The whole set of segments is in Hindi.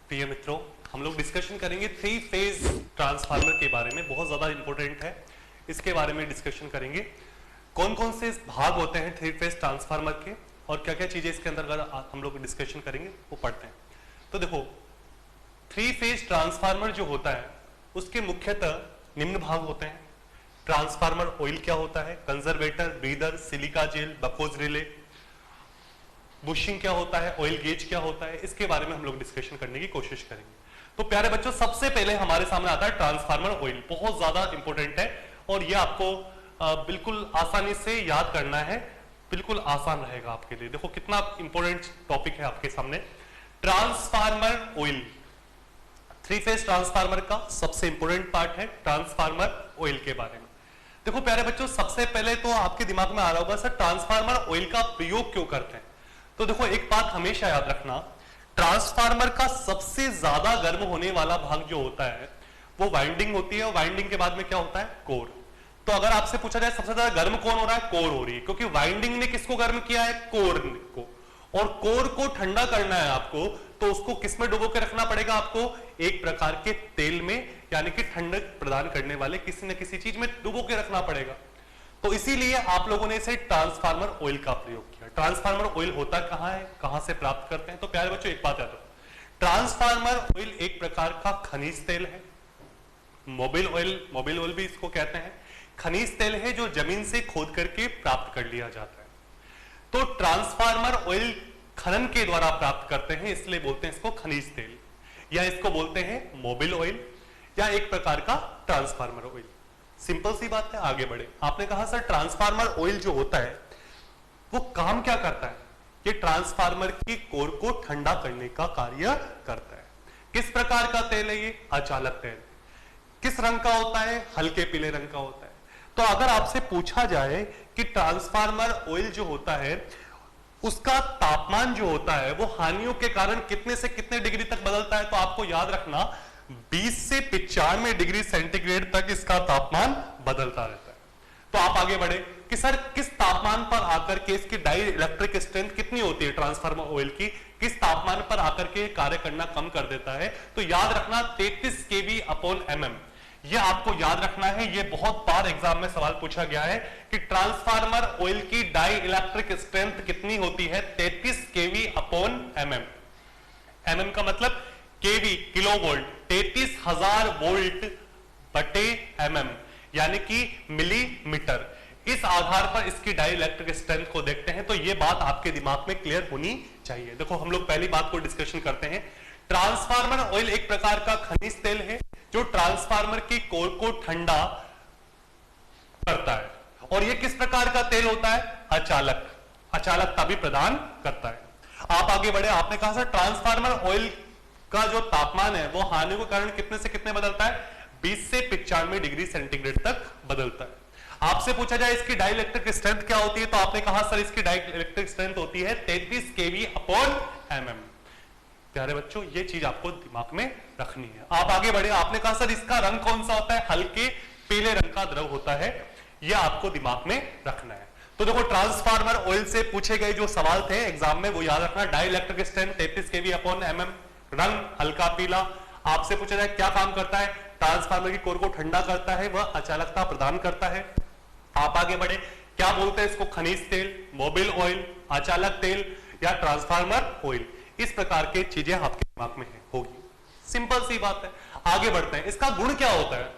प्रिय मित्रों, हम लोग डिस्कशन करेंगे थ्री फेज ट्रांसफार्मर के बारे में। बहुत ज्यादा इंपॉर्टेंट है, इसके बारे में डिस्कशन करेंगे। कौन कौन से भाग होते हैं थ्री फेज ट्रांसफार्मर के और क्या क्या चीजें इसके अंदर हम लोग डिस्कशन करेंगे वो पढ़ते हैं। तो देखो, थ्री फेज ट्रांसफार्मर जो होता है उसके मुख्यतः निम्न भाग होते हैं। ट्रांसफार्मर ऑयल क्या होता है, conservator, breather, silica gel, Buchholz relay, bushing क्या होता है, ऑयल गेज क्या होता है, इसके बारे में हम लोग डिस्कशन करने की कोशिश करेंगे। तो प्यारे बच्चों, सबसे पहले हमारे सामने आता है ट्रांसफार्मर ऑयल। बहुत ज्यादा इंपॉर्टेंट है और ये आपको बिल्कुल आसानी से याद करना है, बिल्कुल आसान रहेगा आपके लिए। देखो कितना इंपॉर्टेंट टॉपिक है आपके सामने। Transformer oil, three phase transformer का सबसे इंपॉर्टेंट पार्ट है ट्रांसफार्मर ऑयल के बारे में। देखो प्यारे बच्चों, सबसे पहले तो आपके दिमाग में आ रहा होगा सर ट्रांसफार्मर ऑयल का प्रयोग क्यों करते हैं। तो देखो एक बात हमेशा याद रखना, ट्रांसफार्मर का सबसे ज्यादा गर्म होने वाला भाग जो होता है वो वाइंडिंग होती है, और वाइंडिंग के बाद में क्या होता है, कोर। तो अगर आपसे पूछा जाए सबसे ज्यादा गर्म कौन हो रहा है, कोर हो रही है, क्योंकि वाइंडिंग ने किसको गर्म किया है, कोर को। और कोर को ठंडा करना है आपको, तो उसको किस में डुबो के रखना पड़ेगा आपको, एक प्रकार के तेल में, यानी कि ठंडक प्रदान करने वाले किसी न किसी चीज में डुबो के रखना पड़ेगा। तो इसीलिए आप लोगों ने इसे ट्रांसफार्मर ऑयल का प्रयोग किया। ट्रांसफार्मर ऑयल होता कहां है, कहां से प्राप्त करते हैं। तो प्यारे बच्चों एक बात याद रखो, ट्रांसफार्मर ऑयल एक प्रकार का खनिज तेल है। मोबिल ऑयल भी इसको कहते हैं। खनिज तेल है जो जमीन से खोद करके प्राप्त कर लिया जाता है। तो ट्रांसफार्मर ऑयल खनन के द्वारा प्राप्त करते हैं, इसलिए बोलते हैं इसको खनिज तेल, या इसको बोलते हैं मोबिल ऑयल, या एक प्रकार का ट्रांसफार्मर ऑयल। सिंपल सी बात है, आगे बढ़े। आपने कहा सर ट्रांसफार्मर ऑयल जो होता है वो काम क्या करता है, ये ट्रांसफार्मर की कोर को ठंडा करने का कार्य करता है। किस प्रकार का तेल है ये, अचालक तेल। किस रंग का होता है, हल्के पीले रंग का होता है। तो अगर आपसे पूछा जाए कि ट्रांसफार्मर ऑयल जो होता है उसका तापमान जो होता है वो हानियों के कारण कितने से कितने डिग्री तक बदलता है, तो आपको याद रखना 20 से 95 डिग्री सेंटीग्रेड तक इसका तापमान बदलता रहता है। तो आप आगे बढ़े कि सर किस तापमान पर आकर के इसकी डाई इलेक्ट्रिक स्ट्रेंथ कितनी होती है ट्रांसफार्मर ऑयल की, किस तापमान पर आकर के कार्य करना कम कर देता है। तो याद रखना 33 kV/mm, यह आपको याद रखना है। यह बहुत बार एग्जाम में सवाल पूछा गया है कि ट्रांसफार्मर ऑयल की डाई इलेक्ट्रिक स्ट्रेंथ कितनी होती है, 33 kV/mm। mm का मतलब केवी, किलो वोल्ट, 33,000 वोल्ट बटे mm, यानी कि मिलीमीटर। इस आधार पर इसकी डाई इलेक्ट्रिक स्ट्रेंथ को देखते हैं। तो यह बात आपके दिमाग में क्लियर होनी चाहिए। देखो हम लोग पहली बात को डिस्कशन करते हैं। ट्रांसफार्मर ऑयल एक प्रकार का खनिज तेल है जो ट्रांसफार्मर की कोर को ठंडा करता है। और यह किस प्रकार का तेल होता है, अचालकता भी प्रदान करता है। आप आगे बढ़े। आपने कहा सर ट्रांसफार्मर ऑयल का जो तापमान है वो हानि के कारण कितने से कितने बदलता है, 20 से 95 डिग्री सेंटीग्रेड तक बदलता है। आपसे पूछा जाए इसकी डाई इलेक्ट्रिक स्ट्रेंथ क्या होती है, तो आपने कहा सर इसकी डाई इलेक्ट्रिक स्ट्रेंथ होती है 33 kV/mm। प्यारे बच्चों ये चीज आपको दिमाग में रखनी है। आप आगे बढ़े। आपने कहा सर इसका रंग कौन सा होता है, हल्के पीले रंग का द्रव होता है, यह आपको दिमाग में रखना है। तो देखो ट्रांसफार्मर ऑयल से पूछे गए जो सवाल थे एग्जाम में वो याद रखना, डाई इलेक्ट्रिक स्ट्रेंथ 33 kV/mm, रंग हल्का पीला। आपसे पूछा जाए क्या काम करता है, ट्रांसफार्मर की कोर को ठंडा करता है, वह अचालकता प्रदान करता है। आप आगे बढ़े। क्या बोलते हैं इसको, खनिज तेल, मोबिल ऑयल, अचालक तेल या ट्रांसफार्मर ऑयल। इस प्रकार के चीजें आपके दिमाग में होगी। सिंपल सी बात है। आगे बढ़ते हैं। इसका गुण क्या होता है,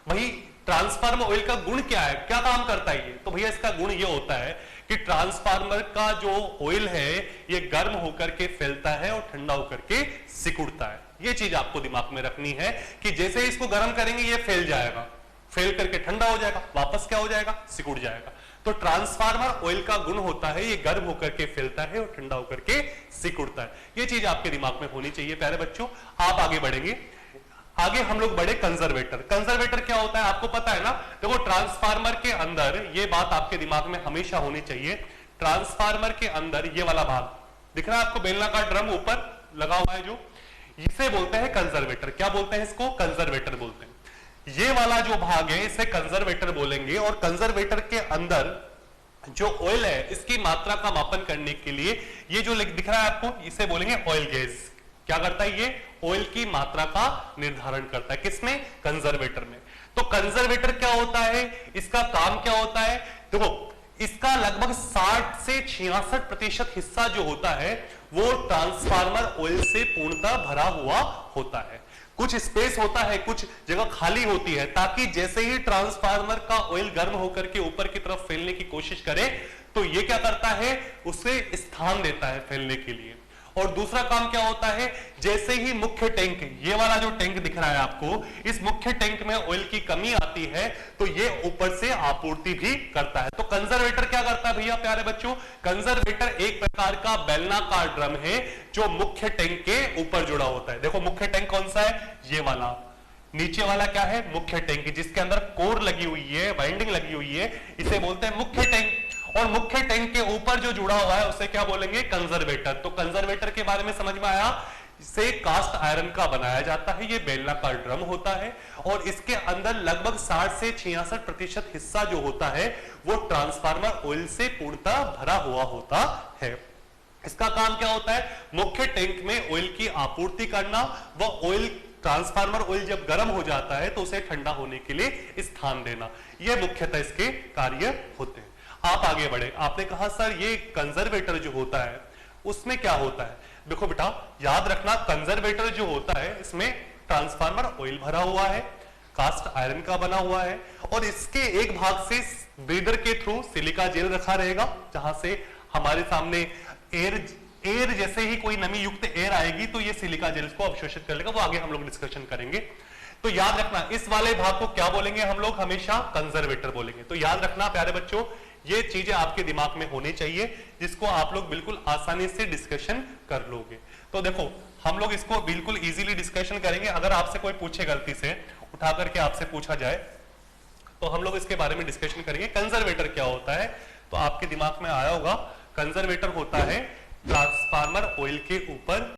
वही ट्रांसफार्मर ऑयल का गुण क्या है, क्या काम करता है ये। तो भैया इसका गुण ये होता है कि ट्रांसफार्मर का जो ऑयल है ये गर्म होकर के फैलता है और ठंडा होकर के सिकुड़ता है। ये चीज आपको दिमाग में रखनी है कि जैसे इसको गर्म करेंगे ये फैल जाएगा, फैल करके ठंडा हो जाएगा, वापस क्या हो जाएगा, सिकुड़ जाएगा। तो ट्रांसफार्मर ऑयल का गुण होता है ये गर्म होकर के फैलता है और ठंडा होकर के सिकुड़ता है। ये चीज आपके दिमाग में होनी चाहिए प्यारे बच्चों। आप आगे बढ़ेंगे। आगे हम लोग बढ़े कंजर्वेटर। कंजर्वेटर क्या होता है आपको पता है ना। देखो ट्रांसफार्मर के अंदर, ये बात आपके दिमाग में हमेशा होनी चाहिए, ट्रांसफार्मर के अंदर ये वाला भाग दिख रहा है आपको, बेलनाकार ड्रम ऊपर लगा हुआ है जो, इसे बोलते हैं कंजर्वेटर। क्या बोलते हैं इसको, कंजर्वेटर बोलते हैं। ये वाला जो भाग है इसे कंजर्वेटर बोलेंगे। और कंजर्वेटर के अंदर जो ऑयल है इसकी मात्रा का मापन करने के लिए ये जो दिख रहा है आपको, इसे बोलेंगे ऑयल गेज। क्या करता है? ये ऑयल की मात्रा का निर्धारण करता है। किसमें? कंजर्वेटर में। तो कंजर्वेटर क्या होता है, इसका काम क्या होता है? देखो, इसका लगभग 60 से 66% हिस्सा जो होता है वो ट्रांसफार्मर ऑयल से पूर्णतः भरा हुआ होता है। कुछ स्पेस होता है, कुछ जगह खाली होती है, ताकि जैसे ही ट्रांसफार्मर का ऑयल गर्म होकर के ऊपर की तरफ फैलने की कोशिश करे तो ये क्या करता है? उसे स्थान देता है फैलने के लिए। और दूसरा काम क्या होता है? जैसे ही मुख्य टैंक, ये वाला जो टैंक दिख रहा है आपको, इस मुख्य टैंक में ऑयल की कमी आती है तो ये ऊपर से आपूर्ति भी करता है। तो कंजर्वेटर क्या करता है भैया प्यारे बच्चों? कंजर्वेटर एक प्रकार का बेलनाकार ड्रम है जो मुख्य टैंक के ऊपर जुड़ा होता है। देखो मुख्य टैंक कौन सा है? ये वाला। नीचे वाला क्या है? मुख्य टैंक, जिसके अंदर कोर लगी हुई है, वाइंडिंग लगी हुई है, इसे बोलते हैं मुख्य टैंक। और मुख्य टैंक के ऊपर जो जुड़ा हुआ है उसे क्या बोलेंगे? कंजर्वेटर। तो कंजर्वेटर के बारे में समझ में आया? इसे कास्ट आयरन का बनाया जाता है, ये बेलनाकार ड्रम होता है और इसके अंदर लगभग 60 से 66% हिस्सा जो होता है वो ट्रांसफार्मर ऑयल से पूर्णतः भरा हुआ होता है। इसका काम क्या होता है? मुख्य टैंक में ऑयल की आपूर्ति करना, व ऑयल ट्रांसफार्मर ऑयल जब गर्म हो जाता है तो उसे ठंडा होने के लिए स्थान देना। यह मुख्यतः इसके कार्य होते हैं। आप आगे बढ़े, आपने कहा सर ये कंजर्वेटर जो होता है उसमें क्या होता है? देखो बेटा, याद रखना, कंजर्वेटर जो होता है इसमें ट्रांसफार्मर ऑयल भरा हुआ है, कास्ट आयरन का बना हुआ है और इसके एक भाग से ब्रीदर के थ्रू सिलिका जेल रखा रहेगा, जहां से हमारे सामने एयर जैसे ही कोई नमी युक्त एयर आएगी तो ये सिलिका जेल को अवशोषित कर लेगा। वो आगे हम लोग डिस्कशन करेंगे। तो याद रखना, इस वाले भाग को क्या बोलेंगे हम लोग? हमेशा कंजर्वेटर बोलेंगे। तो याद रखना प्यारे बच्चों, ये चीजें आपके दिमाग में होनी चाहिए जिसको आप लोग बिल्कुल आसानी से डिस्कशन कर लोगे। तो देखो, हम लोग इसको बिल्कुल इजीली डिस्कशन करेंगे। अगर आपसे कोई पूछे गलती से, उठा करके आपसे पूछा जाए, तो हम लोग इसके बारे में डिस्कशन करेंगे। कंजर्वेटर क्या होता है? तो आपके दिमाग में आया होगा, कंजर्वेटर होता है ट्रांसफार्मर ऑयल के ऊपर